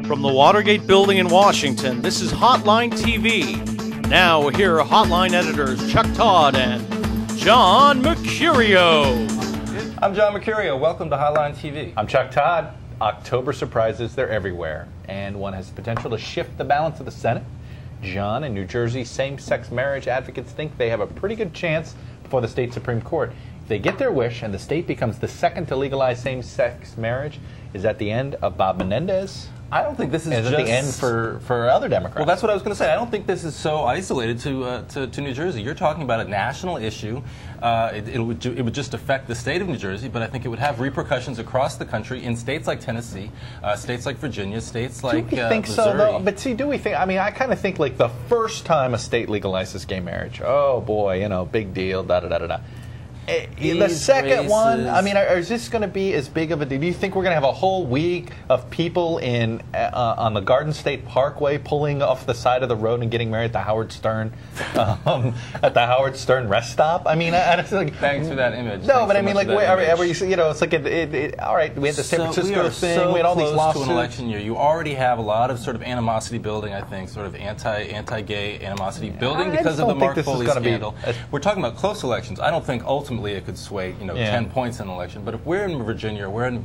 From the Watergate Building in Washington, this is Hotline TV. Now here are Hotline editors Chuck Todd and John Mercurio. I'm John Mercurio. Welcome to Hotline TV. I'm Chuck Todd. October surprises, they're everywhere, and one has the potential to shift the balance of the Senate. John, in New Jersey, same-sex marriage advocates think they have a pretty good chance before the state Supreme Court. If they get their wish and the state becomes the second to legalize same-sex marriage, is that the end of Bob Menendez? I don't think this is just the end for other Democrats. Well, that's what I was going to say. I don't think this is so isolated to New Jersey. You're talking about a national issue. It would just affect the state of New Jersey, but I think it would have repercussions across the country in states like Tennessee, states like Virginia, states like do we think Missouri. So, though? But see, do we think? I mean, I kind of think like the first time a state legalizes gay marriage, oh boy, you know, big deal, da da da da da. The second one, I mean, is this going to be as big of a deal? Do you think we're going to have a whole week of people in on the Garden State Parkway pulling off the side of the road and getting married at the Howard Stern rest stop? I mean, like, thanks for that image. No, but I mean, like, wherever you know, it's like all right. We had the San Francisco thing. We had all these lawsuits. To an election year, you already have a lot of sort of animosity building. I think sort of anti-gay animosity building because of the Mark Foley scandal. We're talking about close elections. I don't think ultimately it could sway, 10 points in an election. But if we're in Virginia, or we're in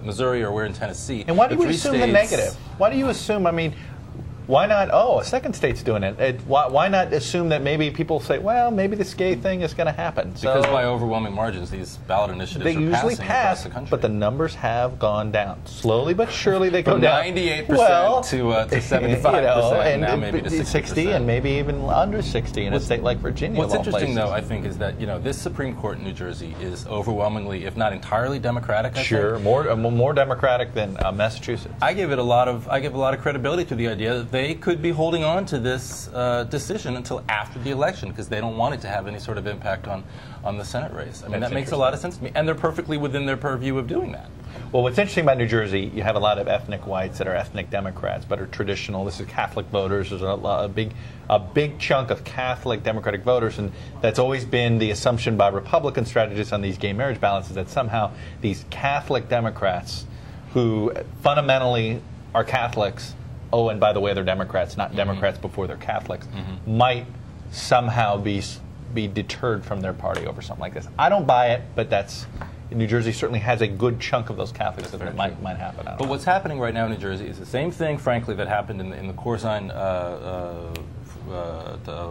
Missouri, or we're in Tennessee, and why do you assume the negative? Why do you assume? I mean, why not? Oh, a second state's doing it. Why not assume that maybe people say, well, maybe this gay thing is going to happen? Because by overwhelming margins, these ballot initiatives they usually pass, the country. But the numbers have gone down slowly, but surely they go down. 98% to 75%, and now maybe to 60, and maybe even under 60 in a state like Virginia. What's interesting, though, I think, is that this Supreme Court in New Jersey is overwhelmingly, if not entirely, Democratic. I think. more Democratic than Massachusetts. I give a lot of credibility to the idea that they could be holding on to this decision until after the election because they don't want it to have any sort of impact on the Senate race. I mean, that makes a lot of sense to me, and they're perfectly within their purview of doing that. Well, what's interesting about New Jersey, you have a lot of ethnic whites that are ethnic Democrats, but are traditional. This is Catholic voters. There's a big chunk of Catholic Democratic voters, and that's always been the assumption by Republican strategists on these gay marriage balances that somehow these Catholic Democrats, who fundamentally are Catholics, oh, and by the way, they're Democrats, not Democrats before they're Catholics, might somehow be deterred from their party over something like this. I don't buy it, but New Jersey certainly has a good chunk of those Catholics that it might happen. But what's happening right now in New Jersey is the same thing, frankly, that happened in the Corzine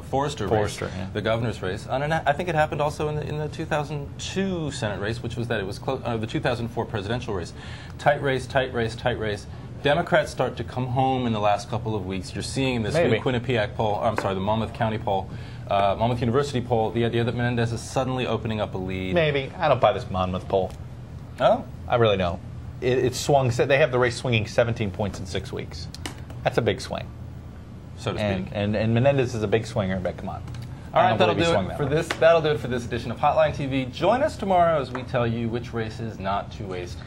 Forrester race, the governor's race. And I think it happened also in the 2002 Senate race, which was that it was the 2004 presidential race. Tight race, tight race, tight race. Democrats start to come home in the last couple of weeks. You're seeing in this new Quinnipiac poll, the Monmouth County poll, Monmouth University poll, the idea that Menendez is suddenly opening up a lead. Maybe. I don't buy this Monmouth poll. Oh? I really don't. It swung. They have the race swinging 17 points in 6 weeks. That's a big swing. So to speak. And Menendez is a big swinger, but come on. All right, that'll do it for this. That'll do it for this edition of Hotline TV. Join us tomorrow as we tell you which races not to waste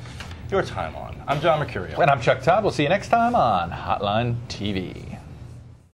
your time on. I'm John Mercurio. And I'm Chuck Todd. We'll see you next time on Hotline TV.